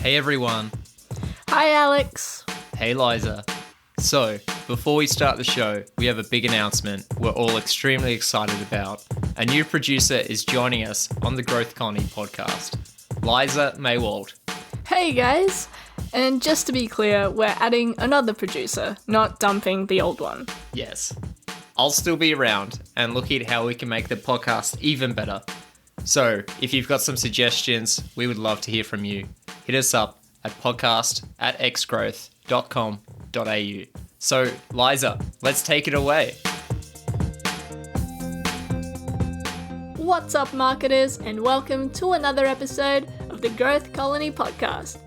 Hey everyone. Hi Alex. Hey Liza. So, before we start the show, we have a big announcement we're all extremely excited about. A new producer is joining us on the Growth Colony podcast, Liza Maywald. Hey guys. And just to be clear, we're adding another producer, not dumping the old one. Yes. I'll still be around and looking at how we can make the podcast even better. So, if you've got some suggestions, we would love to hear from you. Hit us up at podcast@xgrowth.com.au. So, Liza, let's take it away. What's up, marketers, and welcome to another episode of the Growth Colony podcast.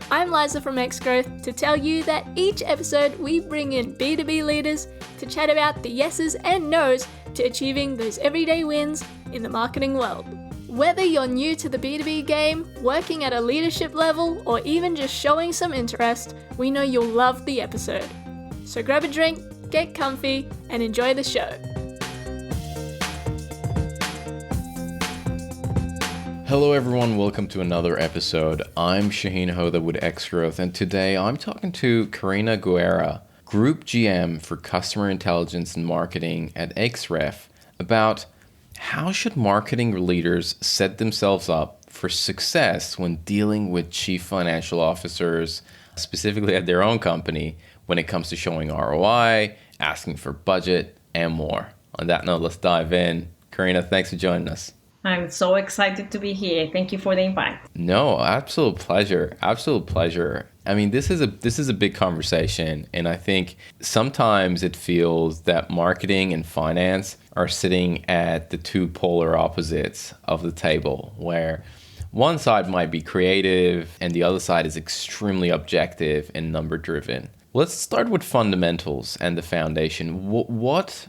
I'm Liza from Xref to tell you that each episode we bring in B2B leaders to chat about the yeses and nos to achieving those everyday wins in the marketing world. Whether you're new to the B2B game, working at a leadership level, or even just showing some interest, we know you'll love the episode. So grab a drink, get comfy, and enjoy the show. Hello everyone, welcome to another episode. I'm Shahin with Xref, and today I'm talking to Karina Guerra, Group GM for Customer Intelligence and Marketing at Xref, about how should marketing leaders set themselves up for success when dealing with chief financial officers, specifically at their own company, when it comes to showing ROI, asking for budget, and more. On that note, let's dive in. Karina, thanks for joining us. I'm so excited to be here. Thank you for the invite. No, absolute pleasure. Absolute pleasure. I mean, this is a big conversation, and I think sometimes it feels that marketing and finance are sitting at the two polar opposites of the table, where one side might be creative and the other side is extremely objective and number driven. Let's start with fundamentals and the foundation. What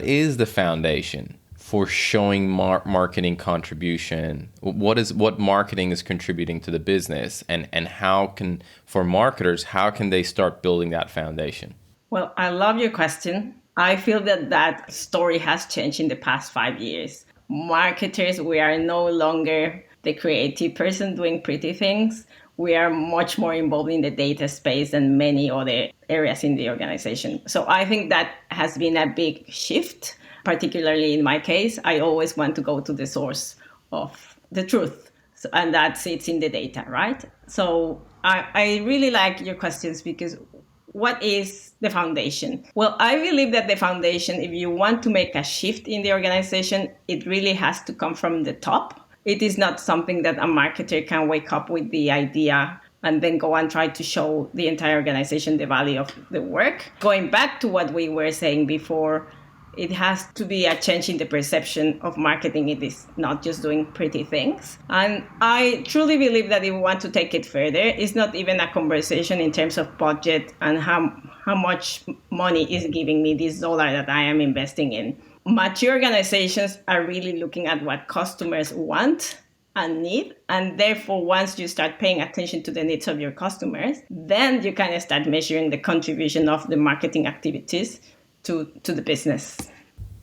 is the foundation for showing marketing contribution? What marketing is contributing to the business, and how can, for marketers, how can they start building that foundation? Well, I love your question. I feel that story has changed in the past 5 years. Marketers, we are no longer the creative person doing pretty things. We are much more involved in the data space than many other areas in the organization. So I think that has been a big shift. Particularly in my case, I always want to go to the source of the truth, and that sits in the data, right? So I really like your questions, because what is the foundation? Well, I believe that the foundation, if you want to make a shift in the organization, it really has to come from the top. It is not something that a marketer can wake up with the idea and then go and try to show the entire organization the value of the work. Going back to what we were saying before, it has to be a change in the perception of marketing. It is not just doing pretty things. And I truly believe that if we want to take it further, it's not even a conversation in terms of budget and how much money is giving me this dollar that I am investing in. Mature organizations are really looking at what customers want and need. And therefore, once you start paying attention to the needs of your customers, then you can start measuring the contribution of the marketing activities to the business.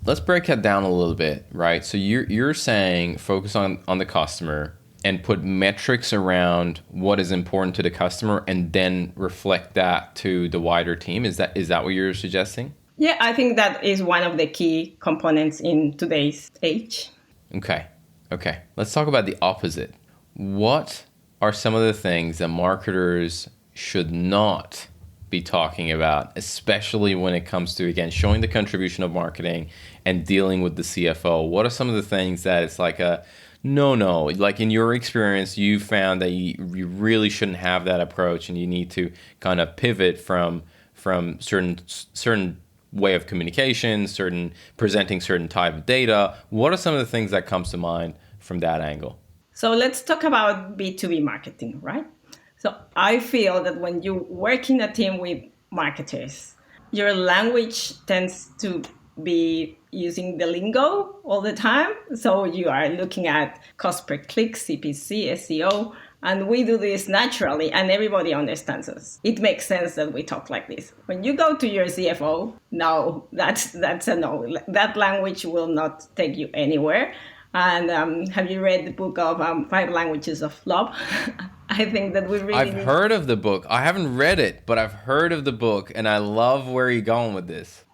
Let's break that down a little bit, right? So you're saying focus on the customer and put metrics around what is important to the customer, and then reflect that to the wider team. Is that what you're suggesting? Yeah, I think that is one of the key components in today's age. Okay. Let's talk about the opposite. What are some of the things that marketers should not be talking about, especially when it comes to, again, showing the contribution of marketing and dealing with the CFO? What are some of the things that it's like a no, like in your experience, you found that you really shouldn't have that approach, and you need to kind of pivot from certain way of communication, presenting certain type of data? What are some of the things that comes to mind from that angle? So let's talk about B2B marketing, right? So I feel that when you work in a team with marketers, your language tends to be using the lingo all the time. So you are looking at cost per click, CPC, SEO, and we do this naturally and everybody understands us. It makes sense that we talk like this. When you go to your CFO, no, that's a no. That language will not take you anywhere. And have you read the book of 5 Languages of Love? I think that we really I've heard of the book. I haven't read it, but I've heard of the book, and I love where you're going with this.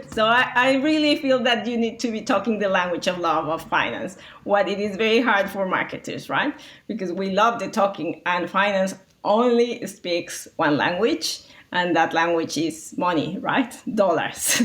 So I really feel that you need to be talking the language of love of finance. What it is very hard for marketers, right? Because we love the talking, and finance only speaks one language, and that language is money, right? Dollars.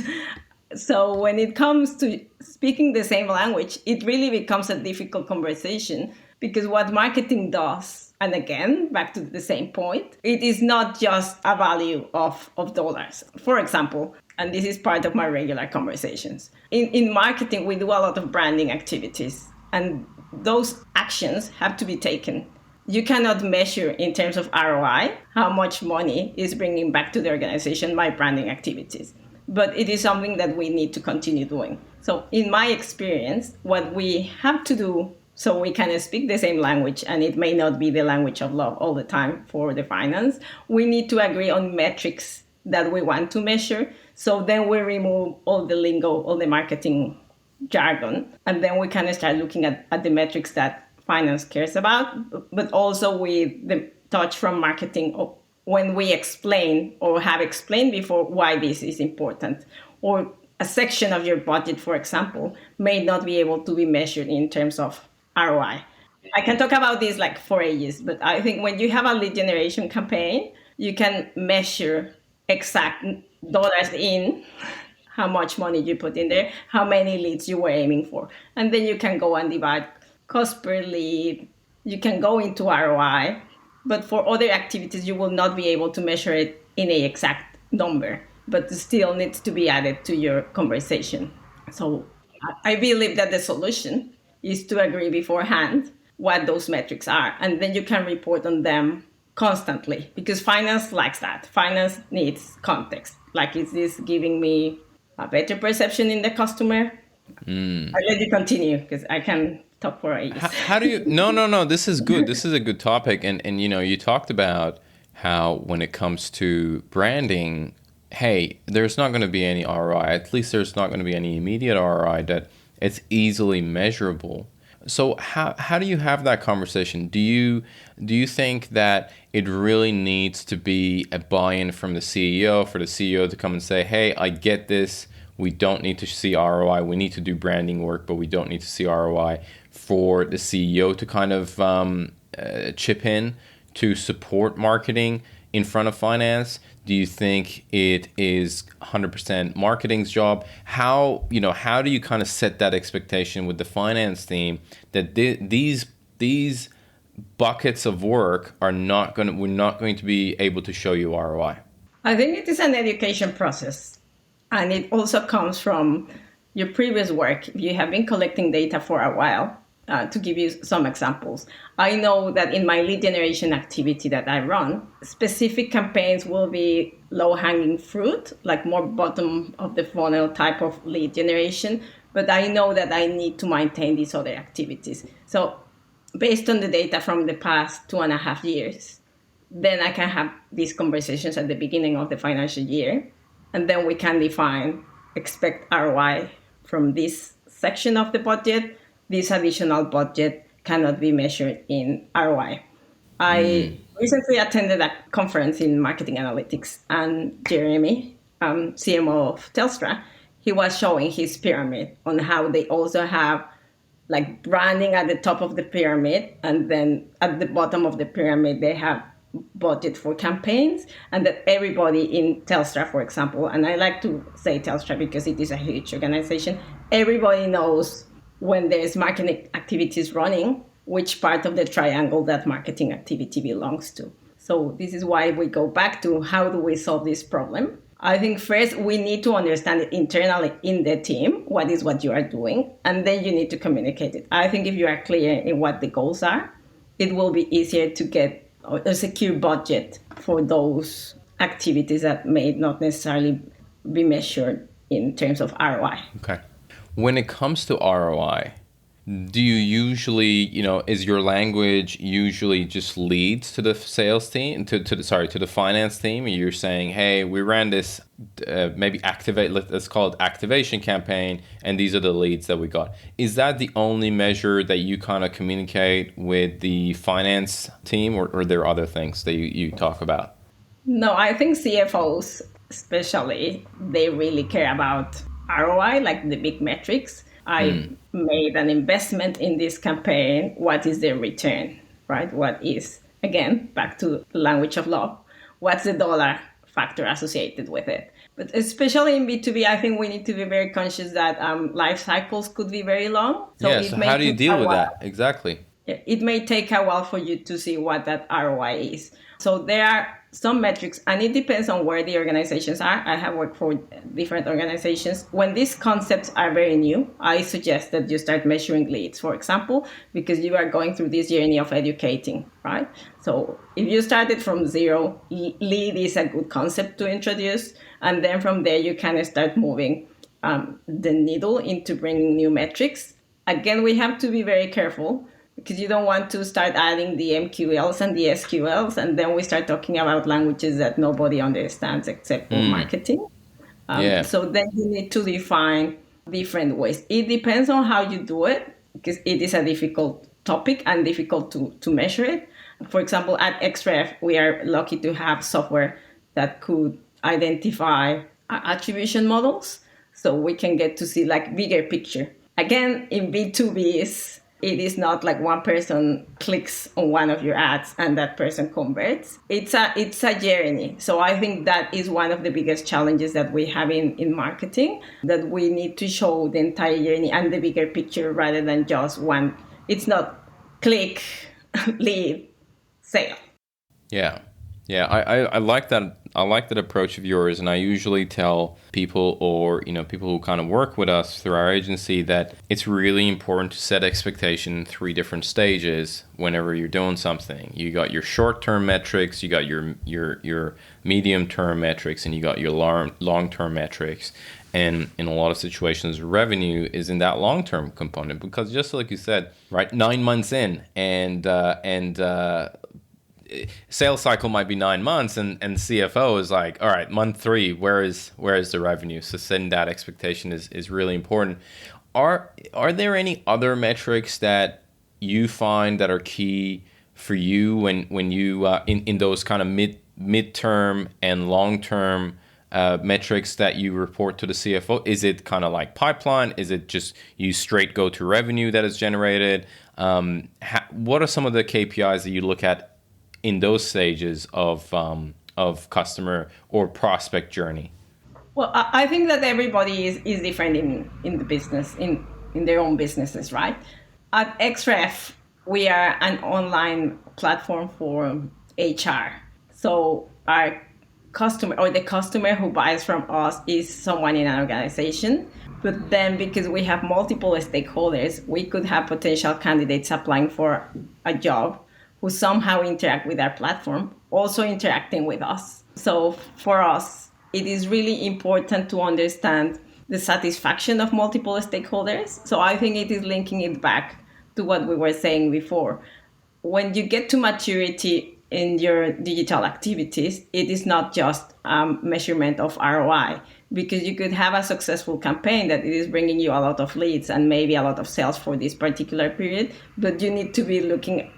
So when it comes to speaking the same language, it really becomes a difficult conversation, because what marketing does, and again, back to the same point, it is not just a value of dollars. For example, and this is part of my regular conversations. In marketing, we do a lot of branding activities, and those actions have to be taken. You cannot measure in terms of ROI how much money is bringing back to the organization by branding activities. But it is something that we need to continue doing. So in my experience, what we have to do so we can speak the same language, and it may not be the language of love all the time for the finance, we need to agree on metrics that we want to measure. So then we remove all the lingo, all the marketing jargon, and then we can start looking at the metrics that finance cares about, but also with the touch from marketing when we explain or have explained before why this is important. Or a section of your budget, for example, may not be able to be measured in terms of ROI. I can talk about this like for ages, but I think when you have a lead generation campaign, you can measure exact dollars in, how much money you put in there, how many leads you were aiming for. And then you can go and divide cost per lead. You can go into ROI, but for other activities, you will not be able to measure it in an exact number, but it still needs to be added to your conversation. So I believe that the solution is to agree beforehand what those metrics are, and then you can report on them constantly, because finance likes that. Finance needs context. Like, is this giving me a better perception in the customer? I'll let you continue, because I can talk for ages. How do you? No. This is good. This is a good topic, and you talked about how when it comes to branding, hey, there's not going to be any ROI. At least there's not going to be any immediate ROI that it's easily measurable. So how do you have that conversation? Do you think that it really needs to be a buy-in from the CEO, for the CEO to come and say, hey, I get this. We don't need to see ROI. We need to do branding work, but we don't need to see ROI. For the CEO to kind of chip in to support marketing in front of finance? Do you think it is 100% marketing's job? How do you kind of set that expectation with the finance team that these buckets of work we're not going to be able to show you ROI? I think it is an education process, and it also comes from your previous work. You have been collecting data for a while. To give you some examples, I know that in my lead generation activity that I run, specific campaigns will be low-hanging fruit, like more bottom of the funnel type of lead generation. But I know that I need to maintain these other activities. So based on the data from the past 2.5 years, then I can have these conversations at the beginning of the financial year. And then we can define, expect ROI from this section of the budget. This additional budget cannot be measured in ROI. I recently attended a conference in marketing analytics, and Jeremy, CMO of Telstra, he was showing his pyramid on how they also have like branding at the top of the pyramid, and then at the bottom of the pyramid they have budget for campaigns, and that everybody in Telstra, for example, and I like to say Telstra because it is a huge organization, everybody knows when there's marketing activities running, which part of the triangle that marketing activity belongs to. So this is why we go back to how do we solve this problem? I think first we need to understand it internally in the team, what is what you are doing, and then you need to communicate it. I think if you are clear in what the goals are, it will be easier to get a secure budget for those activities that may not necessarily be measured in terms of ROI. Okay. When it comes to ROI, do you usually, is your language usually just leads to the sales team, to the finance team? And you're saying, hey, we ran this maybe activate, let's call it activation campaign, and these are the leads that we got. Is that the only measure that you kind of communicate with the finance team, or are there other things that you talk about? No, I think CFOs, especially, they really care about ROI, like the big metrics. I made an investment in this campaign. What is the return, right? What is, again, back to the language of law, what's the dollar factor associated with it? But especially in B2B, I think we need to be very conscious that life cycles could be very long. So how do you deal with that? Exactly. It may take a while for you to see what that ROI is. So there are some metrics, and it depends on where the organizations are. I have worked for different organizations. When these concepts are very new, I suggest that you start measuring leads, for example, because you are going through this journey of educating, right? So if you started from zero, lead is a good concept to introduce. And then from there, you can start moving the needle into bringing new metrics. Again, we have to be very careful, because you don't want to start adding the MQLs and the SQLs, and then we start talking about languages that nobody understands except for marketing. So then you need to define different ways. It depends on how you do it, because it is a difficult topic and difficult to measure it. For example, at Xref, we are lucky to have software that could identify attribution models, so we can get to see like bigger picture. Again, in B2Bs, it is not like one person clicks on one of your ads and that person converts. It's a journey. So I think that is one of the biggest challenges that we have in marketing, that we need to show the entire journey and the bigger picture rather than just one. It's not click, lead, sale. Yeah. I like that. I like that approach of yours, and I usually tell people, or people who kind of work with us through our agency, that it's really important to set expectation in 3 different stages whenever you're doing something. You got your short-term metrics, you got your medium-term metrics, and you got your long-term metrics. And in a lot of situations, revenue is in that long-term component, because just like you said, right, 9 months in, and sales cycle might be 9 months, and CFO is like, all right, month 3, where is the revenue? So setting that expectation is really important. Are there any other metrics that you find that are key for you when you in those kind of midterm and long-term metrics that you report to the CFO? Is it kind of like pipeline? Is it just you straight go to revenue that is generated? What are some of the KPIs that you look at in those stages of customer or prospect journey? Well, I think that everybody is different in the business, in their own businesses, right? At Xref, we are an online platform for HR. So our customer, or the customer who buys from us, is someone in an organization. But then, because we have multiple stakeholders, we could have potential candidates applying for a job who somehow interact with our platform, also interacting with us. So for us, it is really important to understand the satisfaction of multiple stakeholders. So I think it is linking it back to what we were saying before. When you get to maturity in your digital activities, it is not just measurement of ROI, because you could have a successful campaign that it is bringing you a lot of leads and maybe a lot of sales for this particular period, but you need to be looking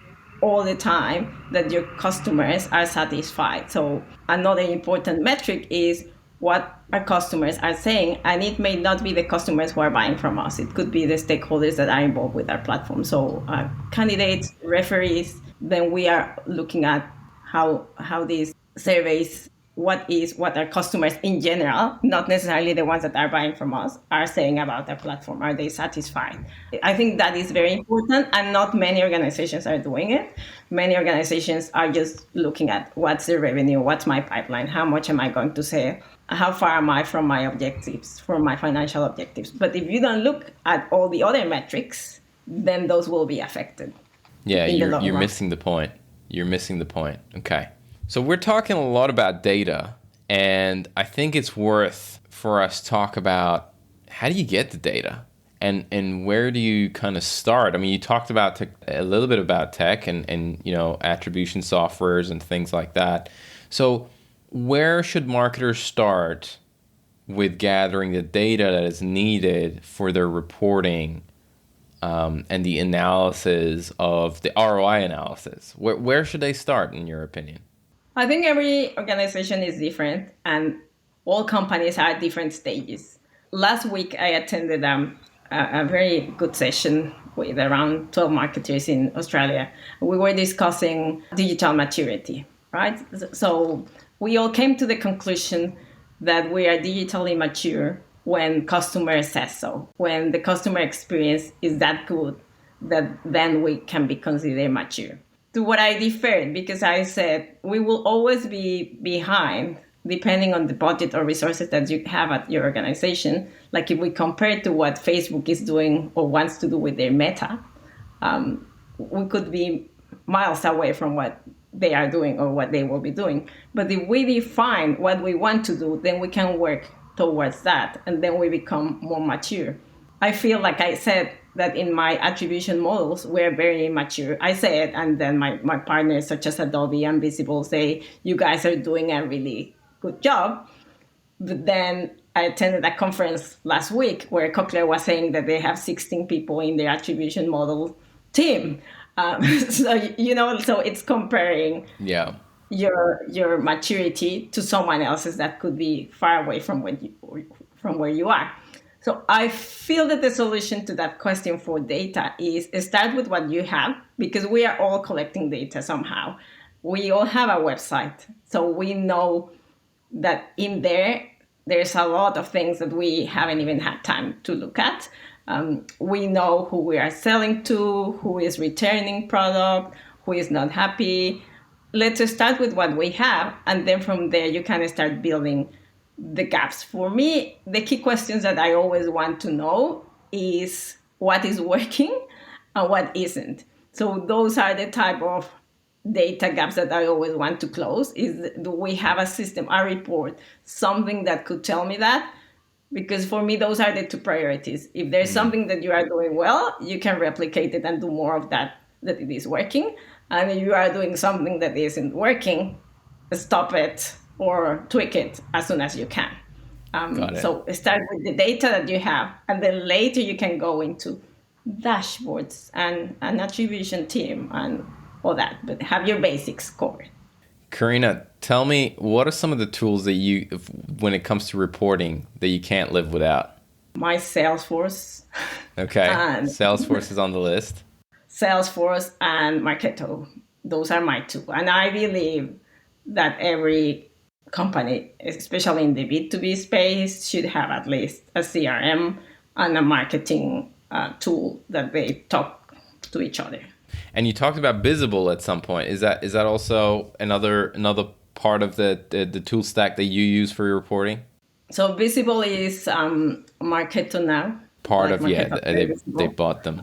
all the time that your customers are satisfied. So another important metric is what our customers are saying, and it may not be the customers who are buying from us. It could be the stakeholders that are involved with our platform. So candidates, referees, then we are looking at how these surveys, what our customers in general, not necessarily the ones that are buying from us, are saying about our platform. Are they satisfied? I think that is very important, and not many organizations are doing it. Many organizations are just looking at what's the revenue, what's my pipeline, how much am I going to sell, how far am I from my objectives, from my financial objectives. But if you don't look at all the other metrics, then those will be affected. Yeah, you're missing the point. You're missing the point. Okay. So we're talking a lot about data, and I think it's worth for us to talk about how do you get the data, and where do you kind of start? I mean, you talked about a little bit about tech and attribution softwares and things like that. So where should marketers start with gathering the data that is needed for their reporting and the analysis of the ROI analysis? Where should they start, in your opinion? I think every organization is different and all companies are at different stages. Last week, I attended a very good session with around 12 marketers in Australia. We were discussing digital maturity, right? So we all came to the conclusion that we are digitally mature when customer says so, when the customer experience is that good, that then we can be considered mature. To what I deferred, because I said we will always be behind depending on the budget or resources that you have at your organization. Like if we compare to what Facebook is doing or wants to do with their Meta, we could be miles away from what they are doing or what they will be doing. But if we define what we want to do, then we can work towards that, and then we become more mature. I feel like I said that in my attribution models, we're very mature. I say it, and then my partners such as Adobe and Visible say, you guys are doing a really good job. But then I attended a conference last week where Cochlear was saying that they have 16 people in their attribution model team. So it's comparing your maturity to someone else's that could be far away from where you are. So I feel that the solution to that question for data is start with what you have, because we are all collecting data somehow. We all have a website, so we know that in there's a lot of things that we haven't even had time to look at. We know who we are selling to, who is returning product, who is not happy. Let's start with what we have, and then from there you can start building the gaps. For me, the key questions that I always want to know is what is working and what isn't. So those are the type of data gaps that I always want to close. Do we have a system, a report, something that could tell me that? Because for me, those are the two priorities. If there's something that you are doing well, you can replicate it and do more of that it is working. And if you are doing something that isn't working, stop it or tweak it as soon as you can. So start with the data that you have, and then later you can go into dashboards and an attribution team and all that, but have your basics covered. Karina, tell me, what are some of the tools that when it comes to reporting, that you can't live without? My Salesforce. Okay, Salesforce is on the list. Salesforce and Marketo. Those are my two. And I believe that every company, especially in the B2B space, should have at least a CRM and a marketing tool that they talk to each other. And you talked about Visible at some point. Is that also another part of the tool stack that you use for your reporting? So Visible is Marketo now. Part of, they bought them.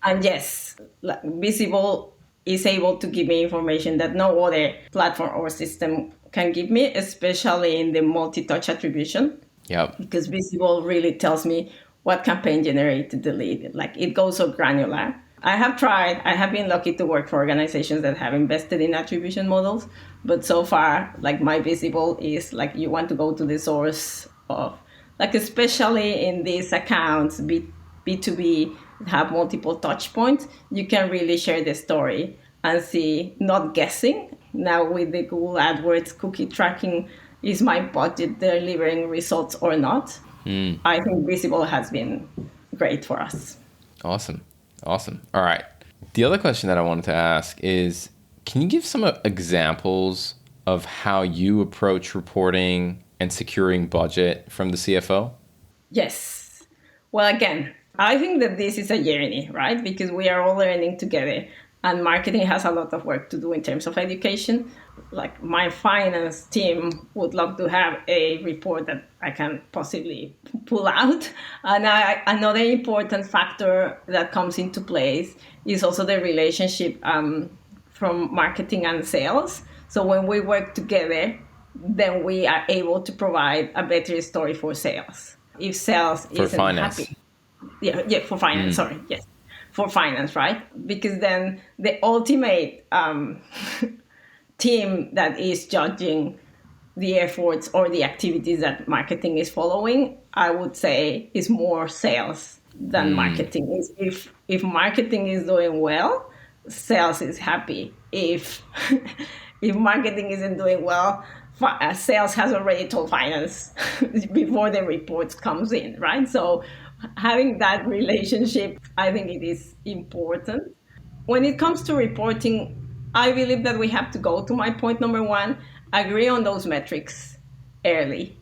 And yes, Visible is able to give me information that no other platform or system can give me, especially in the multi-touch attribution. Yeah. Because Visible really tells me what campaign generated the lead. Like, it goes so granular. I have been lucky to work for organizations that have invested in attribution models, but so far, like, my Visible is like, you want to go to the source of, like, especially in these accounts, B2B, have multiple touch points, you can really share the story and see, not guessing. Now with the Google AdWords cookie tracking, is my budget delivering results or not? I think Visible has been great for us. Awesome. All right. The other question that I wanted to ask is, can you give some examples of how you approach reporting and securing budget from the CFO? Yes. Well, again, I think that this is a journey, right? Because we are all learning together, and marketing has a lot of work to do in terms of education. Like, my finance team would love to have a report that I can possibly pull out. And another important factor that comes into place is also the relationship from marketing and sales. So when we work together, then we are able to provide a better story for sales. If sales isn't happy. Yeah, for finance, sorry, yes. For finance, right? Because then the ultimate team that is judging the efforts or the activities that marketing is following, I would say is more sales than marketing. If marketing is doing well, sales is happy. If if marketing isn't doing well, sales has already told finance before the report comes in, right? So having that relationship, I think it is important. When it comes to reporting, I believe that we have to go to my point number one, agree on those metrics early.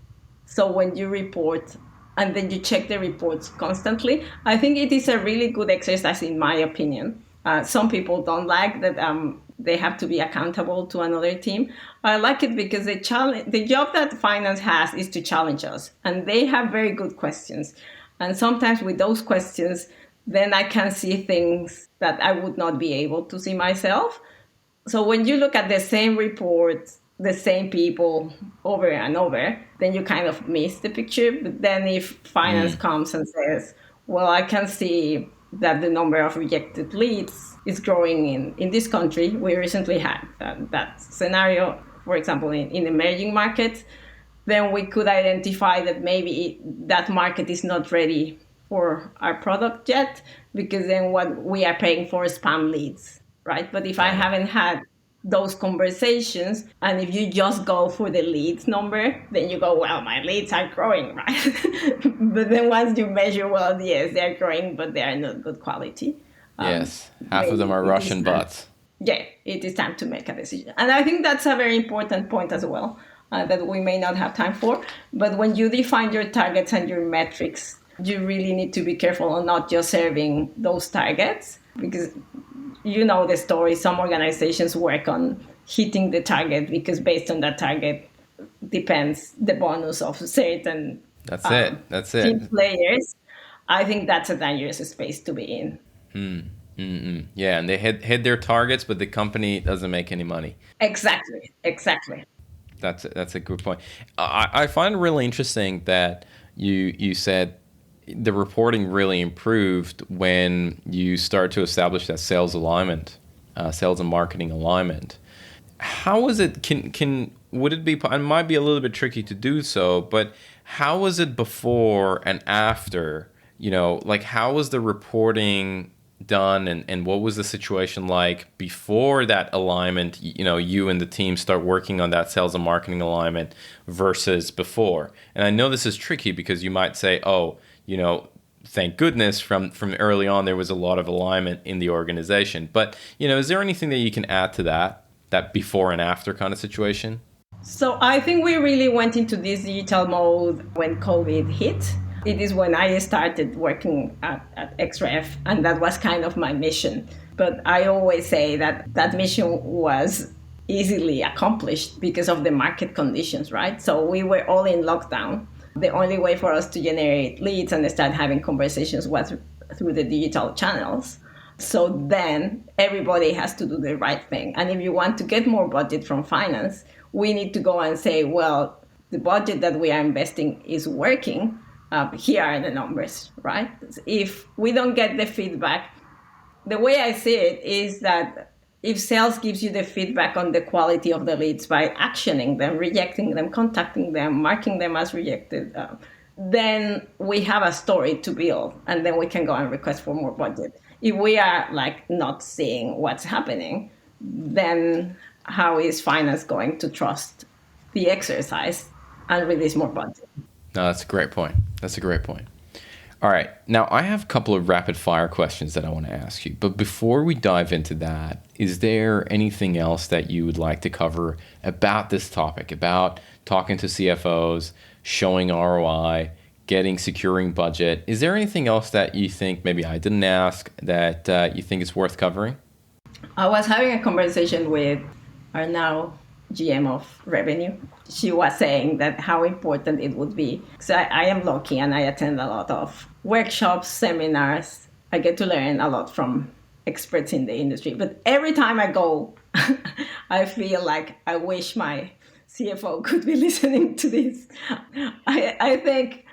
So when you report and then you check the reports constantly, I think it is a really good exercise, in my opinion. Some people don't like that they have to be accountable to another team. I like it because the job that finance has is to challenge us, and they have very good questions. And sometimes with those questions, then I can see things that I would not be able to see myself. So when you look at the same reports, the same people over and over, then you kind of miss the picture. But then if finance comes and says, well, I can see that the number of rejected leads is growing in this country. We recently had that scenario, for example, in emerging markets, then we could identify that maybe that market is not ready for our product yet, because then what we are paying for is spam leads, right? But if I haven't had those conversations, and if you just go for the leads number, then you go, well, my leads are growing, right? But then once you measure, well, yes, they're growing, but they are not good quality. Yes, half of them are Russian bots. Yeah, it is time to make a decision. And I think that's a very important point as well, that we may not have time for. But when you define your targets and your metrics, you really need to be careful on not just serving those targets, because you know the story. Some organizations work on hitting the target because based on that target depends the bonus of certain That's it. team players. I think that's a dangerous space to be in. Yeah, and they hit their targets, but the company doesn't make any money. Exactly. That's a good point. I find it really interesting that you said the reporting really improved when you start to establish that sales alignment, sales and marketing alignment. How was it? Would it be? It might be a little bit tricky to do so, but how was it before and after? Like how was the reporting done, and what was the situation like before that alignment? You and the team start working on that sales and marketing alignment versus before. And I know this is tricky because you might say, oh, thank goodness from early on there was a lot of alignment in the organization. But, is there anything that you can add to that before and after kind of situation? So I think we really went into this digital mode when COVID hit. It is when I started working at Xref, and that was kind of my mission. But I always say that mission was easily accomplished because of the market conditions, right? So we were all in lockdown. The only way for us to generate leads and start having conversations was through the digital channels. So then everybody has to do the right thing. And if you want to get more budget from finance, we need to go and say, well, the budget that we are investing is working. Here are the numbers, right? If we don't get the feedback, the way I see it is that if sales gives you the feedback on the quality of the leads by actioning them, rejecting them, contacting them, marking them as rejected, then we have a story to build, and then we can go and request for more budget. If we are not seeing what's happening, then how is finance going to trust the exercise and release more budget? No, that's a great point. All right. Now, I have a couple of rapid fire questions that I want to ask you. But before we dive into that, is there anything else that you would like to cover about this topic, about talking to CFOs, showing ROI, securing budget? Is there anything else that you think maybe I didn't ask that you think is worth covering? I was having a conversation with our now GM of revenue. She was saying that how important it would be. So I am lucky and I attend a lot of workshops, seminars. I get to learn a lot from experts in the industry. But every time I go, I feel like I wish my CFO could be listening to this. I think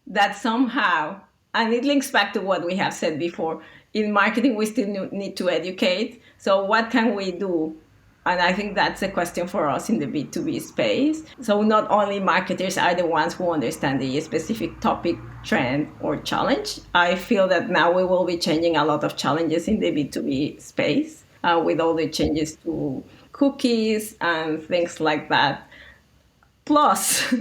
that somehow, and it links back to what we have said before, in marketing, we still need to educate. So what can we do And I think that's a question for us in the B2B space. So not only marketers are the ones who understand the specific topic, trend, or challenge. I feel that now we will be changing a lot of challenges in the B2B space with all the changes to cookies and things like that. Plus,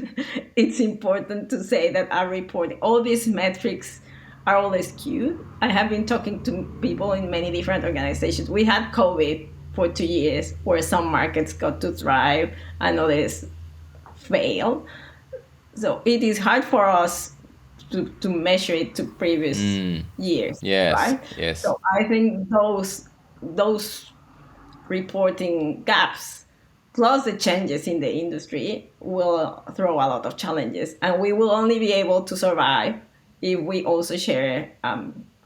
it's important to say that our reporting, all these metrics are all skewed. I have been talking to people in many different organizations. We had COVID for 2 years where some markets got to thrive and others fail. So it is hard for us to measure it to previous years. Yes, right? yes. So I think those reporting gaps plus the changes in the industry will throw a lot of challenges, and we will only be able to survive if we also share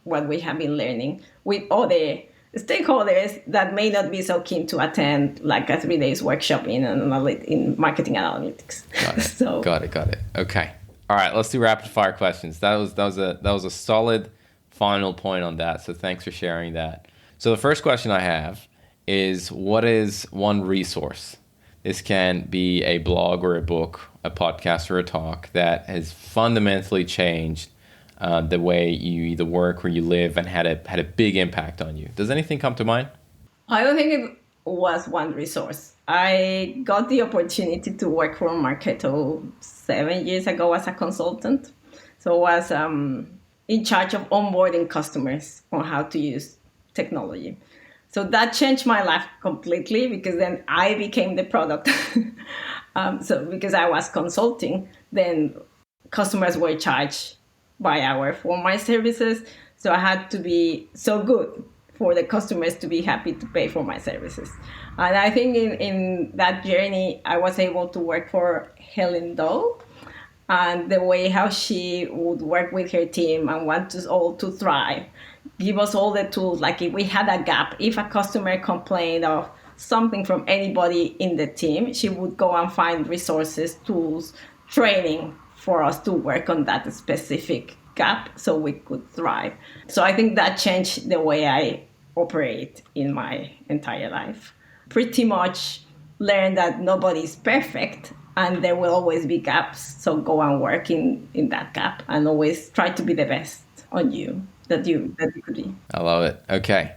what we have been learning with other stakeholders that may not be so keen to attend like a 3 days workshop in marketing analytics. Got it. Okay. All right, let's do rapid fire questions. That was a solid final point on that. So thanks for sharing that. So the first question I have is, what is one resource? This can be a blog or a book, a podcast or a talk that has fundamentally changed the way you either work or you live and had a big impact on you. Does anything come to mind? I don't think it was one resource. I got the opportunity to work for Marketo 7 years ago as a consultant. So I was in charge of onboarding customers on how to use technology. So that changed my life completely because then I became the product. So because I was consulting, then customers were charged by hour for my services. So I had to be so good for the customers to be happy to pay for my services. And I think in that journey, I was able to work for Helen Doe, and the way how she would work with her team and want us all to thrive, give us all the tools. Like if we had a gap, if a customer complained of something from anybody in the team, she would go and find resources, tools, training for us to work on that specific gap so we could thrive. So I think that changed the way I operate in my entire life. Pretty much learned that nobody's perfect and there will always be gaps. So go and work in that gap and always try to be the best on you that you could be. I love it. Okay.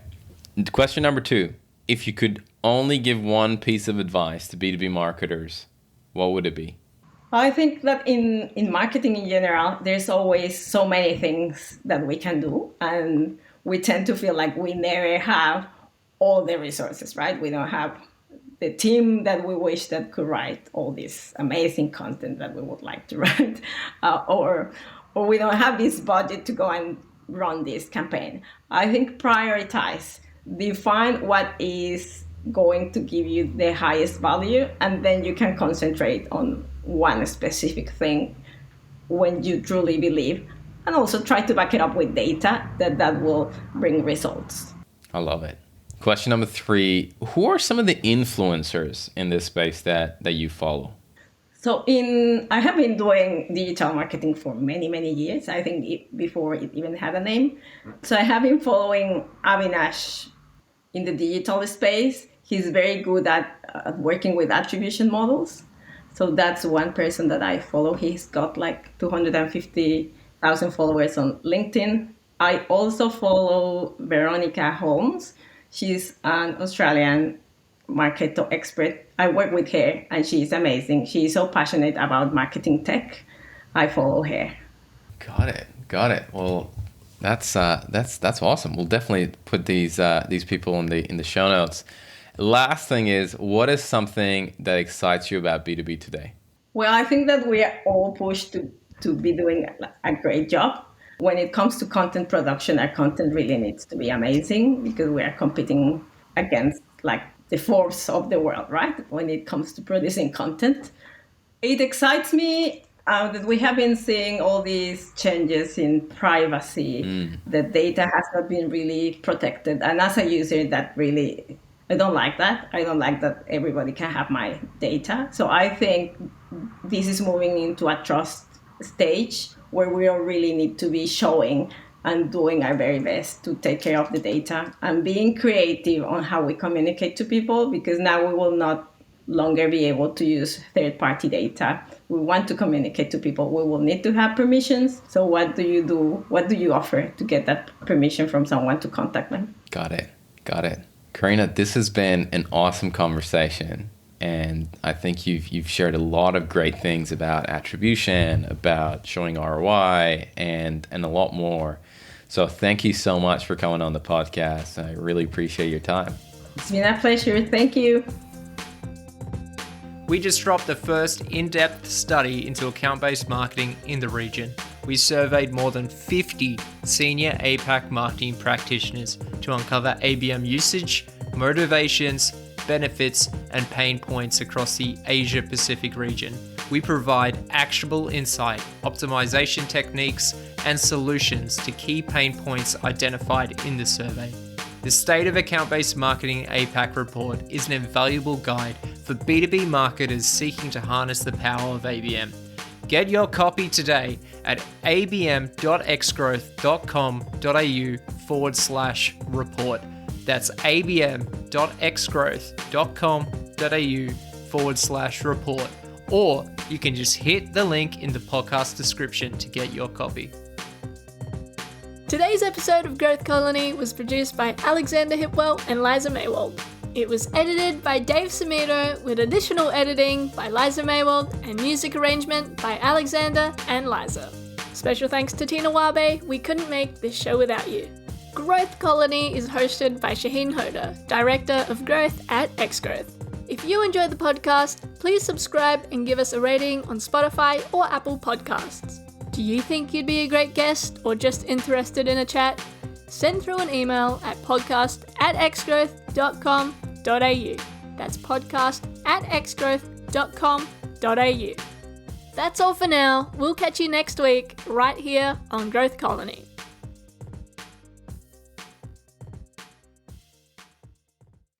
Question number 2. If you could only give one piece of advice to B2B marketers, what would it be? I think that in marketing in general, there's always so many things that we can do. And we tend to feel like we never have all the resources, right? We don't have the team that we wish that could write all this amazing content that we would like to write. Or we don't have this budget to go and run this campaign. I think prioritize, define what is going to give you the highest value, and then you can concentrate on one specific thing when you truly believe, and also try to back it up with data that will bring results. I love it. Question number 3, who are some of the influencers in this space that you follow? So I have been doing digital marketing for many, many years. I think before it even had a name. So I have been following Avinash in the digital space. He's very good at working with attribution models. So that's one person that I follow. He's got like 250,000 followers on LinkedIn. I also follow Veronica Holmes. She's an Australian Marketo expert. I work with her and she's amazing. She's so passionate about marketing tech. I follow her. Got it. Well, that's awesome. We'll definitely put these people in the show notes. Last thing is, what is something that excites you about B2B today? Well, I think that we are all pushed to be doing a great job. When it comes to content production, our content really needs to be amazing because we are competing against like the Forbes of the world, right? When it comes to producing content. It excites me that we have been seeing all these changes in privacy. The data has not been really protected. And as a user, I don't like that. I don't like that everybody can have my data. So I think this is moving into a trust stage where we all really need to be showing and doing our very best to take care of the data and being creative on how we communicate to people, because now we will not longer be able to use third-party data. We want to communicate to people. We will need to have permissions. So what do you do? What do you offer to get that permission from someone to contact them? Got it. Karina, this has been an awesome conversation. And I think you've shared a lot of great things about attribution, about showing ROI, and a lot more. So thank you so much for coming on the podcast. I really appreciate your time. It's been a pleasure. Thank you. We just dropped the first in-depth study into account-based marketing in the region. We surveyed more than 50 senior APAC marketing practitioners to uncover ABM usage, motivations, benefits, and pain points across the Asia Pacific region. We provide actionable insight, optimization techniques, and solutions to key pain points identified in the survey. The State of Account-Based Marketing APAC report is an invaluable guide for B2B marketers seeking to harness the power of ABM. Get your copy today at abm.xgrowth.com.au/report. That's abm.xgrowth.com.au/report. Or you can just hit the link in the podcast description to get your copy. Today's episode of Growth Colony was produced by Alexander Hipwell and Liza Maywald. It was edited by Dave Samito with additional editing by Liza Maywald and music arrangement by Alexander and Liza. Special thanks to Tina Wabe. We couldn't make this show without you. Growth Colony is hosted by Shahin, Director of Growth at Xgrowth. If you enjoyed the podcast, please subscribe and give us a rating on Spotify or Apple Podcasts. Do you think you'd be a great guest or just interested in a chat? Send through an email at podcast@xgrowth.com.au. That's podcast@xgrowth.com.au. That's all for now. We'll catch you next week right here on Growth Colony.